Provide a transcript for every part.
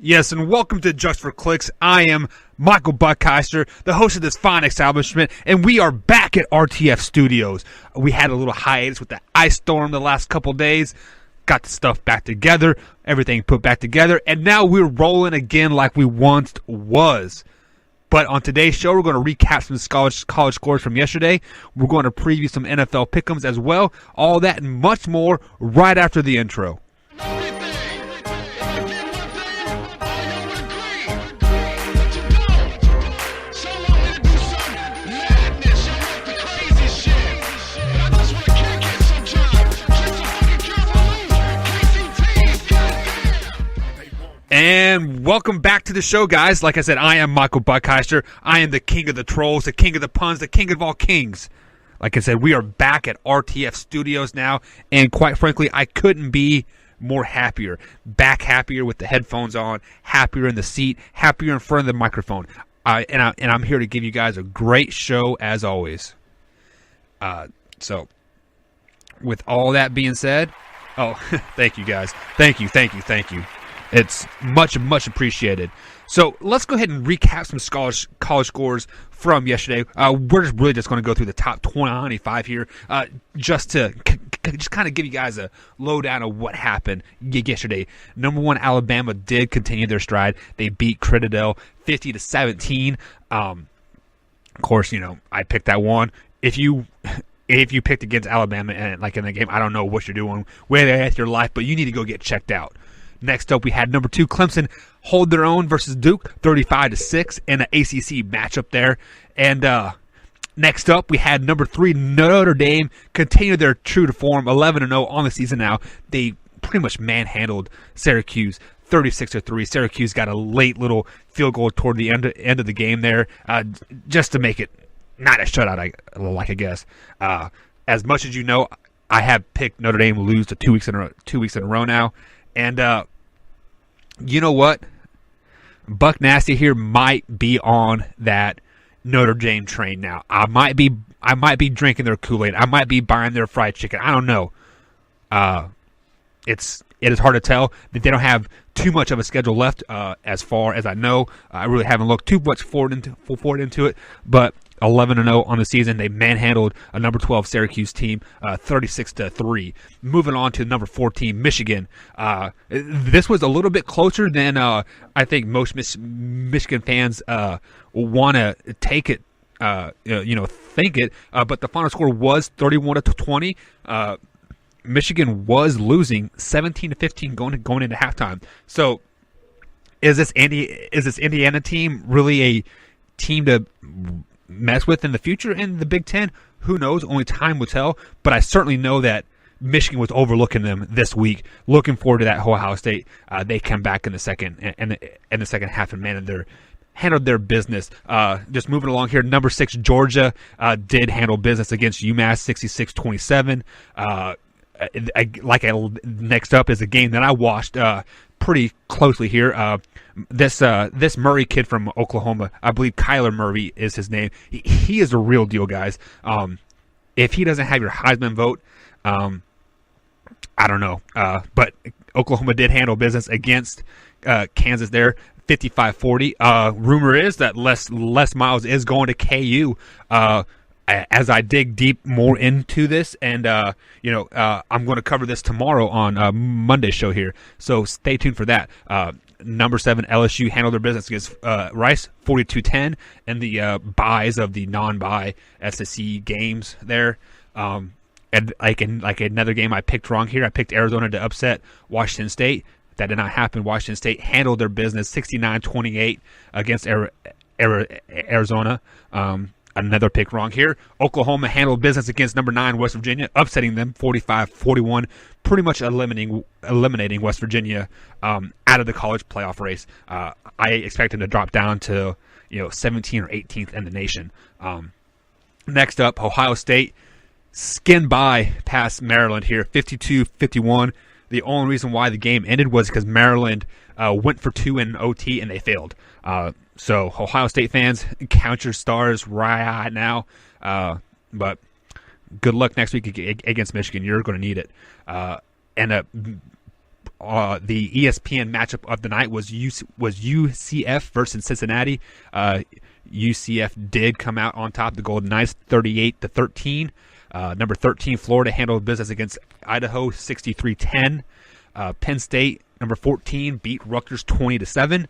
Yes, and welcome to Just for Clicks. I am Michael Buckheister, the host of this fine establishment, and we are back at RTF Studios. We had a little hiatus with the ice storm the last couple days, got the stuff back together, everything put back together, and now we're rolling again like we once was. But on today's show, we're going to recap some college scores from yesterday. We're going to preview some NFL pick'ems as well. All that and much more right after the intro. And welcome back to the show, guys. Like I said, I am Michael Buckheister. I am the king of the trolls, the king of the puns, the king of all kings. Like I said, we are back at RTF Studios now, and quite frankly, I couldn't be more happier. Back happier with the headphones on, happier in the seat, happier in front of the microphone. And I'm here to give you guys a great show as always. So, with all that being said, thank you guys. Thank you. It's much appreciated. So let's go ahead and recap some college scores from yesterday. We're just going to go through the top 25 here, just to kind of give you guys a lowdown of what happened yesterday. Number one, Alabama did continue their stride. They beat Citadel 50-17. Of course, I picked that one. If you picked against Alabama and in the game, I don't know what you're doing with your life, but you need to go get checked out. Next up, we had number 2 Clemson hold their own versus Duke, 35-6 in an ACC matchup there. And next up, we had number 3 Notre Dame continue their true to form, 11-0 on the season now. They pretty much manhandled Syracuse, 36-3. Syracuse got a late little field goal toward the end of the game there, just to make it not a shutout, I guess. As much as you know, I have picked Notre Dame to lose to 2 weeks in a row now. And you know what? Buck Nasty here might be on that Notre Dame train now. I might be drinking their Kool-Aid. I might be buying their fried chicken. I don't know. It is hard to tell. They don't have too much of a schedule left, as far as I know. I really haven't looked too much forward into it, but 11-0 on the season. They manhandled a number 12 Syracuse team, 36-3. Moving on to number 14 Michigan. This was a little bit closer than I think most Michigan fans want to take it. Think it. But the final score was 31-20. Michigan was losing 17-15 going into halftime. So, is this Indiana team really a team to mess with in the future in the Big Ten? Who knows? Only time will tell. But I certainly know that Michigan was overlooking them this week. Looking forward to that Ohio State. They come back in the second half and handled their business. Just moving along here, number 6 Georgia did handle business against UMass 66-27. Next up is a game that I watched pretty closely here. This Murray kid from Oklahoma, I believe Kyler Murray is his name. He is a real deal, guys. If he doesn't have your Heisman vote, I don't know. But Oklahoma did handle business against Kansas there, 55-40. Rumor is that Les Miles is going to KU. As I dig deep more into this, and I'm going to cover this tomorrow on Monday's show here, so stay tuned for that. Number 7 LSU handled their business against Rice, 42-10, and the buys of the non-buy SEC games there. And like another game I picked wrong here. I picked Arizona to upset Washington State. That did not happen. Washington State handled their business 69-28 against Arizona. Another pick wrong here. Oklahoma handled business against number 9 West Virginia, upsetting them 45-41, pretty much eliminating West Virginia out of the college playoff race. I expect them to drop down to 17 or 18th in the nation. Next up, Ohio State skinned by past Maryland here, 52-51. The only reason why the game ended was because Maryland went for 2 in OT and they failed. So Ohio State fans, count your stars right now. But good luck next week against Michigan. You're going to need it. And the ESPN matchup of the night was UCF versus Cincinnati. UCF did come out on top. The Golden Knights 38-13. Number 13 Florida handled business against Idaho 63-10. Penn State number 14 beat Rutgers 20-7.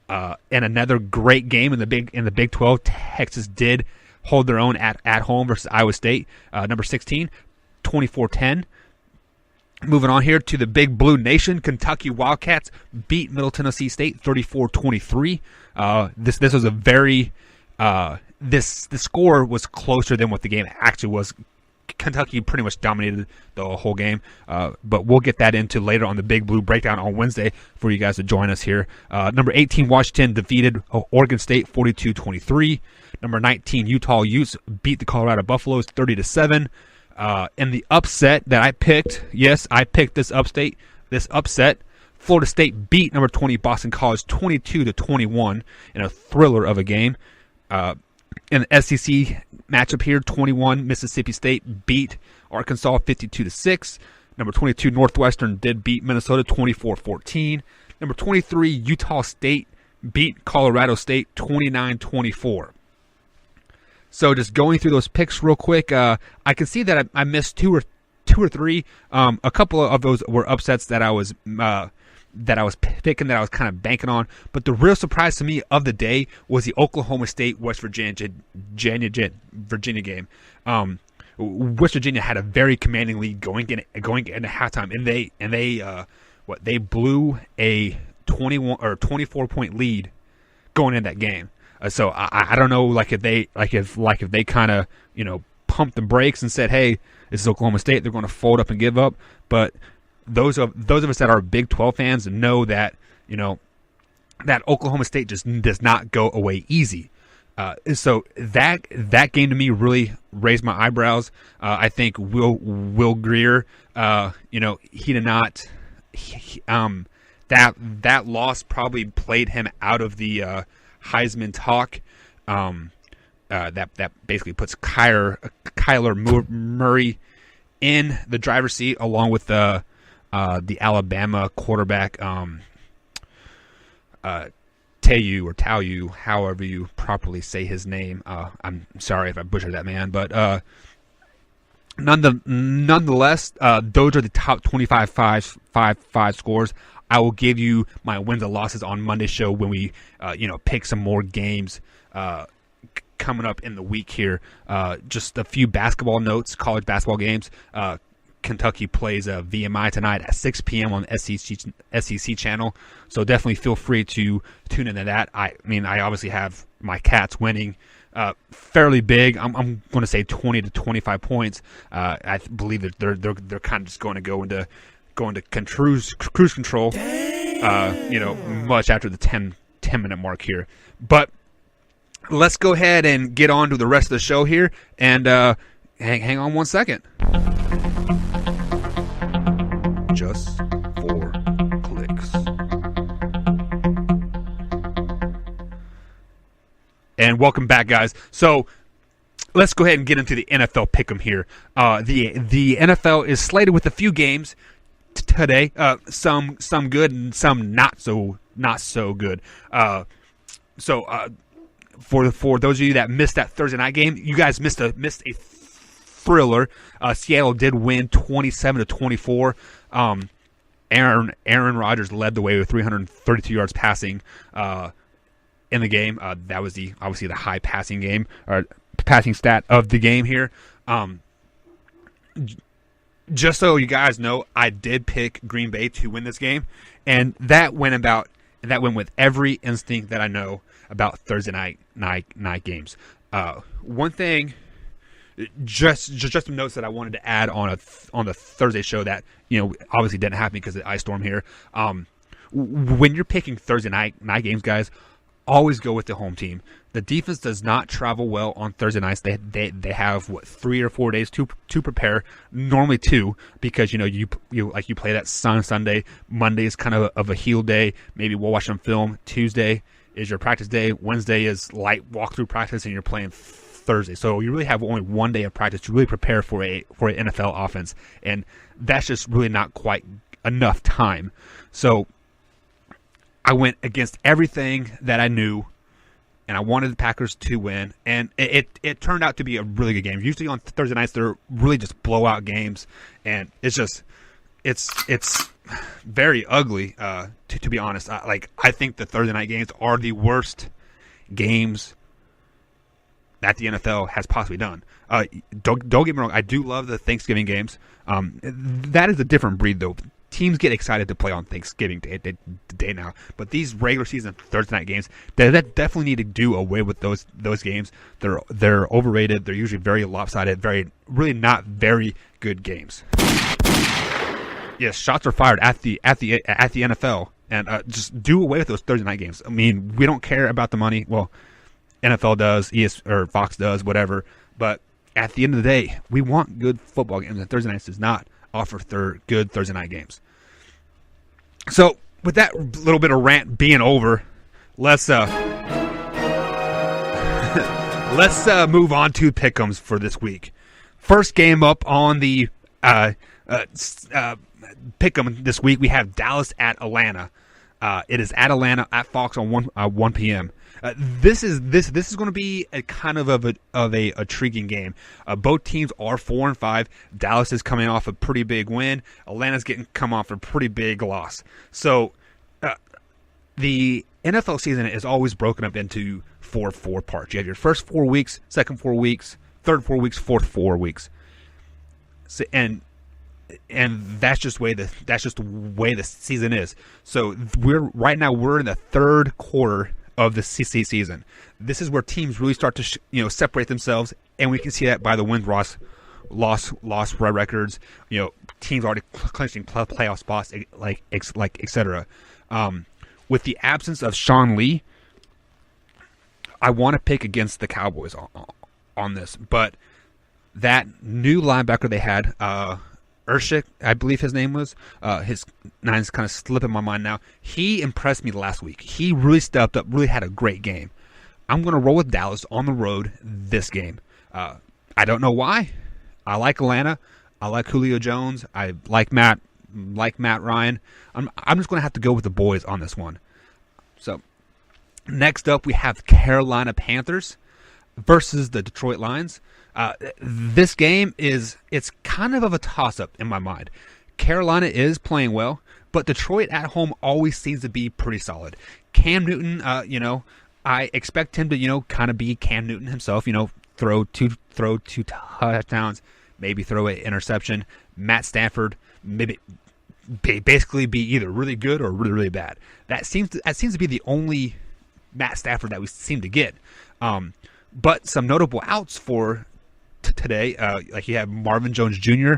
And another great game in the Big 12. Texas did hold their own at home versus Iowa State. Number 16 24-10. Moving on here to the Big Blue Nation, Kentucky Wildcats beat Middle Tennessee State 34-23. This was a very the score was closer than what the game actually was. Kentucky pretty much dominated the whole game, but we'll get that into later on the Big Blue Breakdown on Wednesday for you guys to join us here. Number 18 Washington defeated Oregon State 42-23. Number 19 Utah Utes beat the Colorado Buffaloes 30-7. And the upset that I picked, yes, I picked this upset. Florida State beat number 20 Boston College 22-21 in a thriller of a game. In the SEC matchup here, 21 Mississippi State beat Arkansas 52-6. Number 22 Northwestern did beat Minnesota 24-14. Number 23 Utah State beat Colorado State 29-24. So just going through those picks real quick, I can see that I missed two or three. A couple of those were upsets that I was picking, that I was kind of banking on. But the real surprise to me of the day was the Oklahoma State West Virginia game. West Virginia had a very commanding lead going into halftime, and they blew a 21 or 24 point lead going in that game. So I don't know, if they kind of pumped the brakes and said, hey, this is Oklahoma State, they're going to fold up and give up. But those of us that are Big 12 fans know that that Oklahoma State just does not go away easy. So that game to me really raised my eyebrows. I think Will Grier, he did not. That loss probably played him out of the Heisman talk. That basically puts Kyler Murray in the driver's seat along with the Alabama quarterback Tau, however you properly say his name. I'm sorry if I butchered that, man, but nonetheless, those are the top 25 five scores. I will give you my wins and losses on Monday's show when we, pick some more games coming up in the week here. Just a few basketball notes, college basketball games. Kentucky plays VMI tonight at 6 p.m. on the SEC channel, so definitely feel free to tune into that. I obviously have my Cats winning fairly big. I'm going to say 20 to 25 points. I believe that they're kind of just going to go into cruise control, much after the 10-minute mark here. But let's go ahead and get on to the rest of the show here, and hang on one second. Just 4 clicks. And welcome back, guys. So let's go ahead and get into the NFL pick'em here. The NFL is slated with a few games today. Some good and some not so good. For those of you that missed that Thursday night game, you guys missed a thriller. Seattle did win 27-24. Aaron Rodgers led the way with 332 yards passing in the game. That was obviously the high passing game or passing stat of the game here. Just so you guys know, I did pick Green Bay to win this game, and that went with every instinct that I know about Thursday night games. One thing, just some notes that I wanted to add on the Thursday show that obviously didn't happen because of the ice storm here. When you're picking Thursday night games, guys, always go with the home team. The defense does not travel well on Thursday nights. They have 3 or 4 days to prepare. Normally 2, because you play that Sunday. Monday is kind of a heel day. Maybe we'll watch some film. Tuesday is your practice day. Wednesday is light walkthrough practice, and you're playing Thursday. So you really have only 1 day of practice to really prepare for an NFL offense, and that's just really not quite enough time. So I went against everything that I knew, and I wanted the Packers to win, and it turned out to be a really good game. Usually on Thursday nights, they're really just blowout games, and it's very ugly, to be honest. I think the Thursday night games are the worst games that the NFL has possibly done. Don't get me wrong, I do love the Thanksgiving games. That is a different breed, though. Teams get excited to play on Thanksgiving Day now, but these regular season Thursday night games, that definitely need to do away with those games. They're overrated. They're usually very lopsided, really not very good games. Yes, shots are fired at the NFL, and just do away with those Thursday night games. I mean, we don't care about the money. Well, NFL does, or Fox does, whatever. But at the end of the day, we want good football games, and Thursday nights does not offer good Thursday night games. So, with that little bit of rant being over, let's move on to pick'ems for this week. First game up on the pick'em this week, we have Dallas at Atlanta. It is at Atlanta at Fox on 1 p.m. This is going to be a kind of a intriguing game. Both teams are 4-5. Dallas is coming off a pretty big win. Atlanta's come off a pretty big loss. So the NFL season is always broken up into four parts. You have your first 4 weeks, second 4 weeks, third 4 weeks, fourth 4 weeks. So, and that's just the way the season is. So we're in the third quarter of the CC season. This is where teams really start to separate themselves, and we can see that by the win-loss records. Teams already clinching playoff spots, etc. With the absence of Sean Lee, I want to pick against the Cowboys on this, but that new linebacker they had, Urshik, I believe his name was. His nine's kind of slipping my mind now. He impressed me last week. He really stepped up, really had a great game. I'm going to roll with Dallas on the road this game. I don't know why. I like Atlanta. I like Julio Jones. I like Matt Ryan. I'm just going to have to go with the boys on this one. So next up, we have Carolina Panthers versus the Detroit Lions. This game it's kind of a toss-up in my mind. Carolina is playing well, but Detroit at home always seems to be pretty solid. Cam Newton, I expect him to, kind of be Cam Newton himself. Throw two touchdowns, maybe throw an interception. Matt Stafford, maybe basically be either really good or really, really bad. That seems to be the only Matt Stafford that we seem to get. But some notable outs for today, like you have Marvin Jones Jr.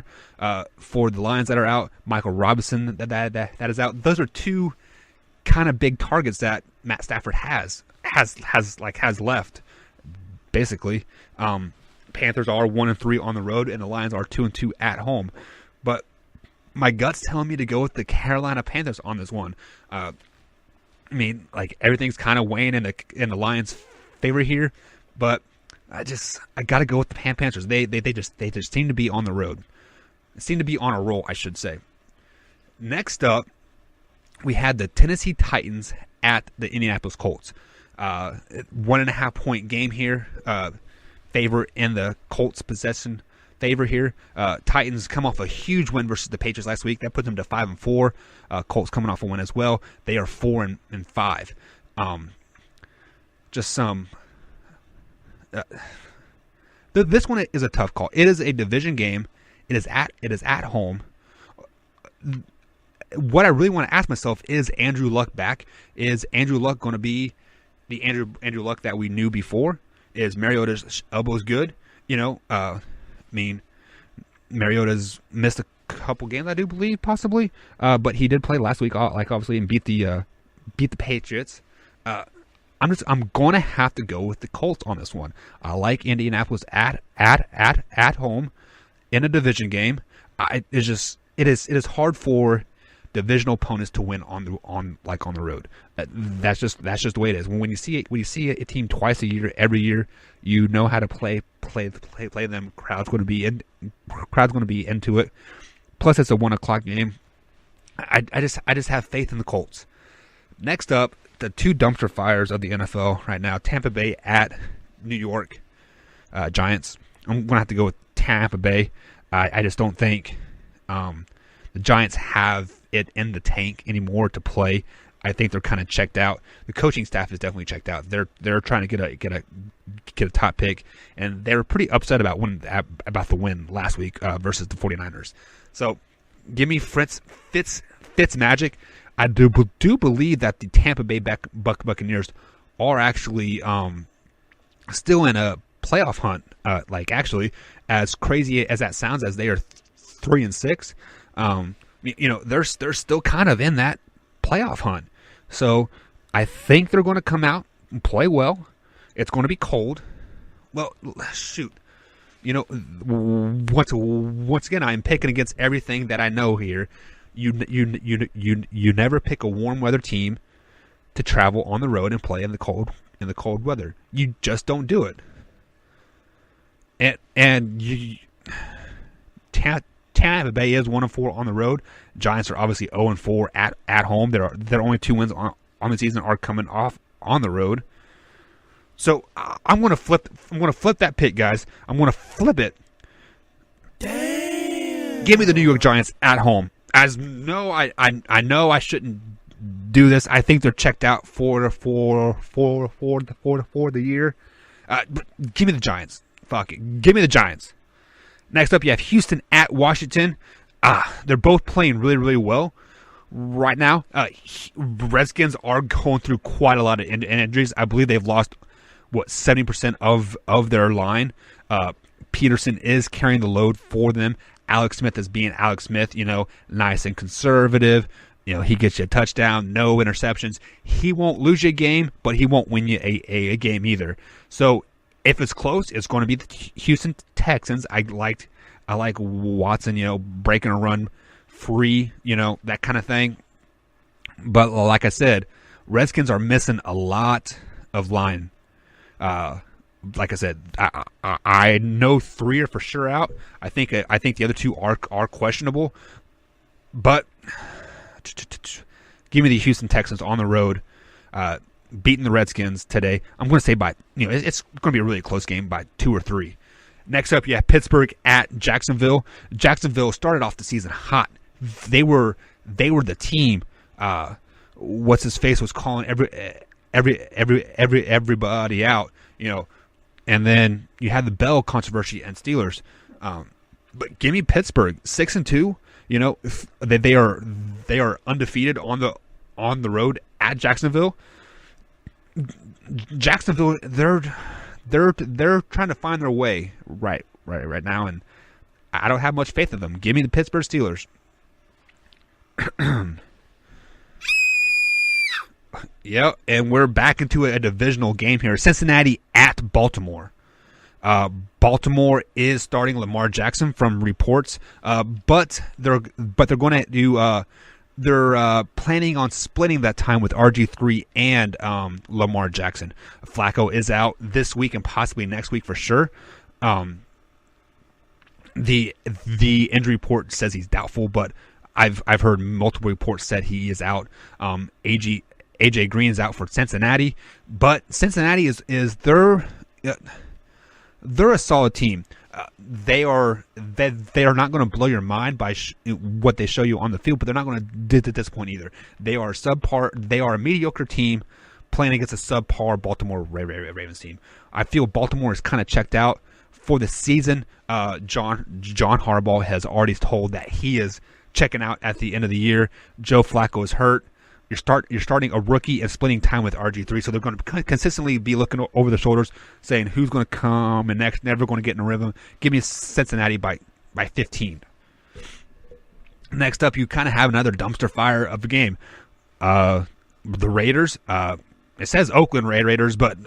For the Lions that are out, Michael Robinson that is out. Those are two kind of big targets that Matt Stafford has left. Basically, Panthers are 1-3 on the road, and the Lions are 2-2 at home. But my gut's telling me to go with the Carolina Panthers on this one. Everything's kind of weighing in the Lions' favor here, but I got to go with the Panthers. They just seem to be on the road. Seem to be on a roll, I should say. Next up, we had the Tennessee Titans at the Indianapolis Colts. 1.5 point game here. Favor in the Colts' possession favor here. Titans come off a huge win versus the Patriots last week. That puts them to 5-4. Colts coming off a win as well. They are 4-5. Just some. This one is a tough call. It is a division game. It is at home. What I really want to ask myself is Andrew Luck back? Is Andrew Luck going to be the Andrew Luck that we knew before? Is Mariota's elbows good? Mariota's missed a couple games, I do believe, possibly. But he did play last week, obviously, and beat the Patriots. I'm going to have to go with the Colts on this one. I like Indianapolis at home in a division game. It is hard for divisional opponents to win on the road. That's just the way it is. When you see a team twice a year, every year, you know how to play them. Crowd's going to be into it. Plus, it's a 1:00 game. I just have faith in the Colts. Next up, the two dumpster fires of the NFL right now: Tampa Bay at New York Giants. I'm gonna have to go with Tampa Bay. I just don't think the Giants have it in the tank anymore to play. I think they're kind of checked out. The coaching staff is definitely checked out. They're trying to get a top pick, and they were pretty upset about the win last week versus the 49ers. So give me Fitz magic. I do believe that the Tampa Bay Buccaneers are actually still in a playoff hunt. Actually, as crazy as that sounds, as they are 3-6, they're still kind of in that playoff hunt. So I think they're going to come out and play well. It's going to be cold. Well, shoot. Once again, I'm picking against everything that I know here. You never pick a warm weather team to travel on the road and play in the cold weather. You just don't do it. Tampa Bay is 1-4 on the road. Giants are obviously 0-4 at home. Their only 2 wins on the season are coming off on the road. So I'm going to flip that pick, guys. I'm going to flip it. Damn. Give me the New York Giants at home. I know I shouldn't do this. I think they're checked out for the year. But give me the Giants. Fuck it. Give me the Giants. Next up, you have Houston at Washington. They're both playing really, really well right now. Redskins are going through quite a lot of injuries. I believe they've lost 70% of their line. Peterson is carrying the load for them. Alex Smith is being Alex Smith, nice and conservative. He gets you a touchdown, no interceptions. He won't lose you a game, but he won't win you a game either. So if it's close, it's going to be the Houston Texans. I like Watson, breaking a run free, that kind of thing. But like I said, Redskins are missing a lot of line. Like I said, I know 3 are for sure out. I think the other 2 are questionable. But give me the Houston Texans on the road, beating the Redskins today. I'm going to say by it's going to be a really close game by 2 or 3. Next up, you have Pittsburgh at Jacksonville. Jacksonville started off the season hot. They were the team. What's his face was calling everybody out. And then you had the Bell controversy and Steelers. But give me Pittsburgh 6-2. They are undefeated on the road at Jacksonville. Jacksonville, they're trying to find their way right now, and I don't have much faith in them. Give me the Pittsburgh Steelers. Yeah, and we're back into a divisional game here. Cincinnati at Baltimore. Baltimore is starting Lamar Jackson from reports, but they're going to do. They're planning on splitting that time with RG3 and Lamar Jackson. Flacco is out this week and possibly next week for sure. The injury report says he's doubtful, but I've heard multiple reports said he is out. AJ Green is out for Cincinnati, but Cincinnati is they're a solid team. They are not going to blow your mind by what they show you on the field, but they're not going to disappoint either. They are subpar. They are a mediocre team playing against a subpar Baltimore Ravens team. I feel Baltimore is kind of checked out for the season. John Harbaugh has already told that he is checking out at the end of the year. Joe Flacco is hurt. You're starting a rookie and splitting time with RG3, so they're going to consistently be looking over the shoulders, saying who's going to come and next, never going to get in a rhythm. Give me Cincinnati by 15. Next up, you kind of have another dumpster fire of the game. The Raiders. It says Oakland Raiders, but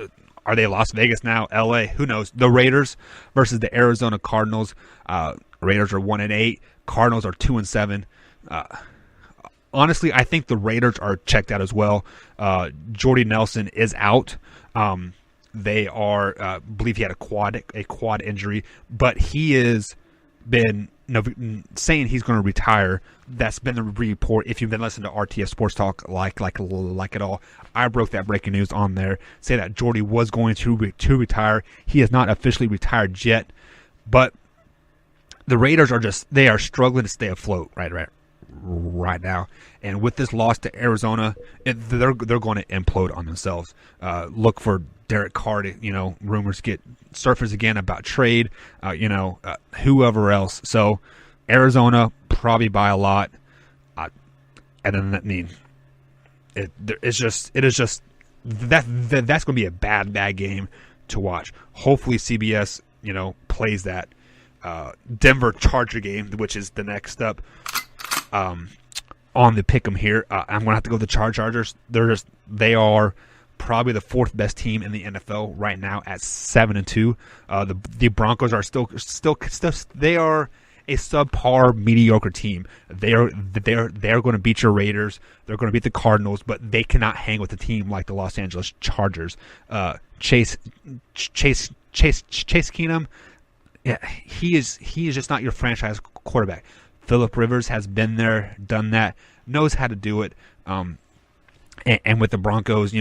are they Las Vegas now? LA? Who knows? The Raiders versus the Arizona Cardinals. Raiders are 1-8. Cardinals are 2-7. Honestly, I think the Raiders are checked out as well. Jordy Nelson is out. They are believe he had a quad injury, but he is been saying he's going to retire. That's been the report. If you've been listening to RTF Sports Talk like it all, I broke that breaking news on there. Say that Jordy was going to retire. He has not officially retired yet, but the Raiders are struggling to stay afloat right now. And with this loss to Arizona, they're going to implode on themselves. Look for Derek Carr to, rumors get surface again about trade, whoever else. So Arizona probably by a lot. And then, it is just that's going to be a bad game to watch. Hopefully CBS, plays that Denver Charger game, which is the next up on the pick'em here. I'm going to have to go with the Chargers. They are probably the fourth best team in the NFL right now at 7-2. The Broncos are still they are a subpar mediocre team. They're going to beat your Raiders. They're going to beat the Cardinals, but they cannot hang with a team like the Los Angeles Chargers. Chase Keenum, yeah, he is just not your franchise quarterback. Phillip Rivers has been there, done that, knows how to do it. And with the Broncos,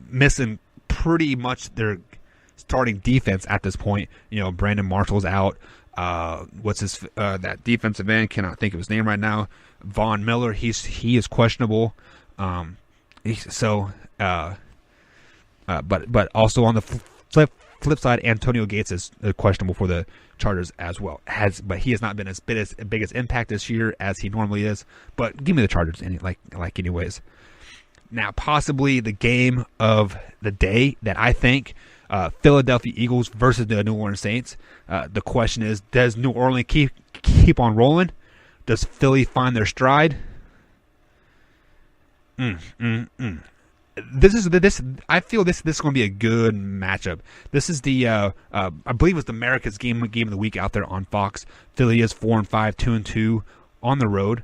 missing pretty much their starting defense at this point. Brandon Marshall's out. What's his that defensive end? Cannot think of his name right now. Von Miller, he is questionable. But also on the flip side, Antonio Gates is questionable for the Chargers as well. But he has not been as big as impact this year as he normally is. But give me the Chargers anyways. Now, possibly the game of the day that I think, Philadelphia Eagles versus the New Orleans Saints. The question is, does New Orleans keep on rolling? Does Philly find their stride? This I feel this is going to be a good matchup. This is the I believe it's the America's game of the week out there on Fox. Philly is 4-5, 2-2 on the road.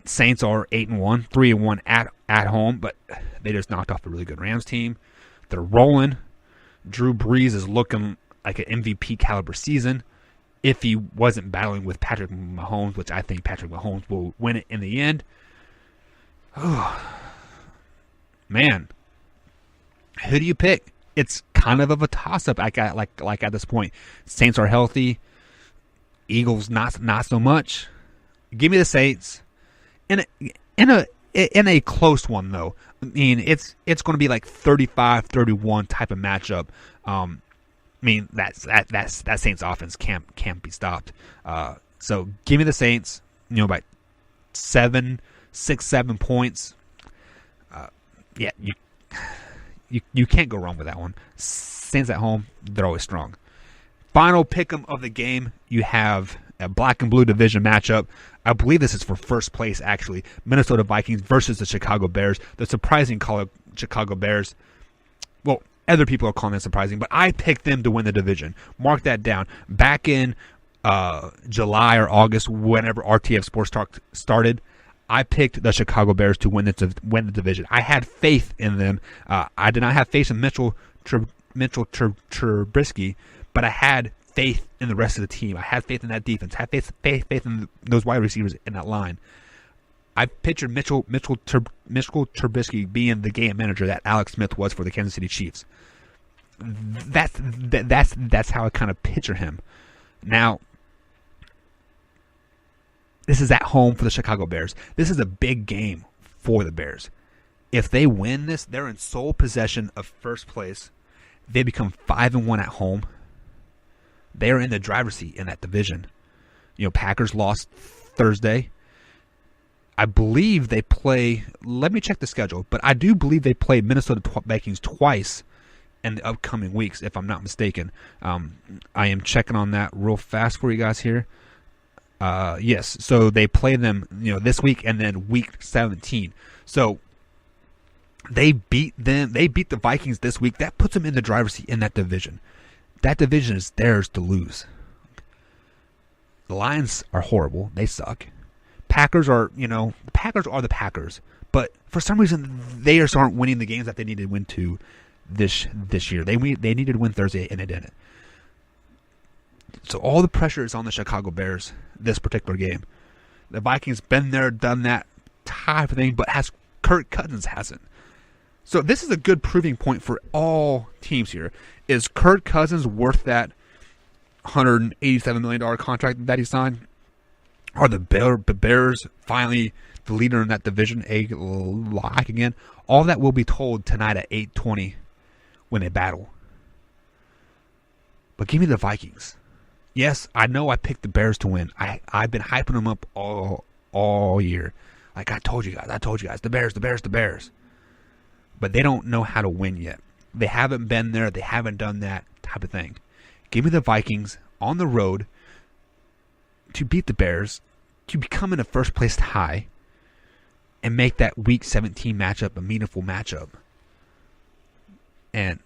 Saints are 8-1, 3-1 at home, but they just knocked off a really good Rams team. They're rolling. Drew Brees is looking like an MVP caliber season. If he wasn't battling with Patrick Mahomes, which I think Patrick Mahomes will win it in the end. Oh, man, who do you pick? It's kind of a toss-up. Like at this point, Saints are healthy. Eagles not so much. Give me the Saints. In a close one though. I mean, it's going to be like 35-31 type of matchup. That Saints offense can't be stopped. So give me the Saints. By 7 points. Yeah, you can't go wrong with that one. Saints at home, they're always strong. Final pick'em of the game, you have a black and blue division matchup. I believe this is for first place, actually. Minnesota Vikings versus the Chicago Bears. The surprising Chicago Bears. Well, other people are calling them surprising, but I picked them to win the division. Mark that down. Back in July or August, whenever RTF Sports Talk started, I picked the Chicago Bears to win the division. I had faith in them. I did not have faith in Mitchell Trubisky, but I had faith in the rest of the team. I had faith in that defense. I had faith in those wide receivers in that line. I pictured Mitchell Trubisky being the game manager that Alex Smith was for the Kansas City Chiefs. That's how I kind of picture him. Now, this is at home for the Chicago Bears. This is a big game for the Bears. If they win this, they're in sole possession of first place. They become 5-1 at home. They are in the driver's seat in that division. Packers lost Thursday. I believe they play. Let me check the schedule, but I do believe they play Minnesota Vikings twice in the upcoming weeks, if I'm not mistaken. I am checking on that real fast for you guys here. Yes, so they play them, this week and then week 17. So they beat them. They beat the Vikings this week. That puts them in the driver's seat in that division. That division is theirs to lose. The Lions are horrible. They suck. Packers are, the Packers are the Packers. But for some reason, they just aren't winning the games that they need to win to this year. They needed to win Thursday, and they didn't. So all the pressure is on the Chicago Bears this particular game. The Vikings been there, done that type of thing, but Kirk Cousins hasn't. So this is a good proving point for all teams here. Is Kirk Cousins worth that $187 million contract that he signed? Are the Bears finally the leader in that division a lock again? All that will be told tonight at 8:20 when they battle. But give me the Vikings. Yes, I know I picked the Bears to win. I've been hyping them up all year. Like I told you guys, the Bears. But they don't know how to win yet. They haven't been there. They haven't done that type of thing. Give me the Vikings on the road to beat the Bears, to become in a first place tie, and make that Week 17 matchup a meaningful matchup. And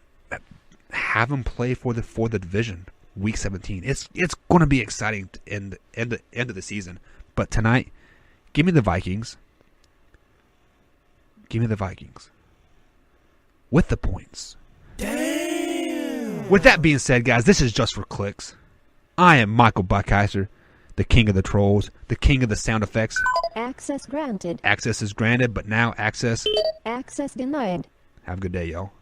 have them play for the division Week 17. It's going to be exciting in the end of the season. But tonight, give me the Vikings. Give me the Vikings with the points. Damn. With that being said, guys, this is Just for Clicks. I am Michael Buckheiser, the king of the trolls, the king of the sound effects. Access granted. Access is granted, but now access denied. Have a good day, y'all.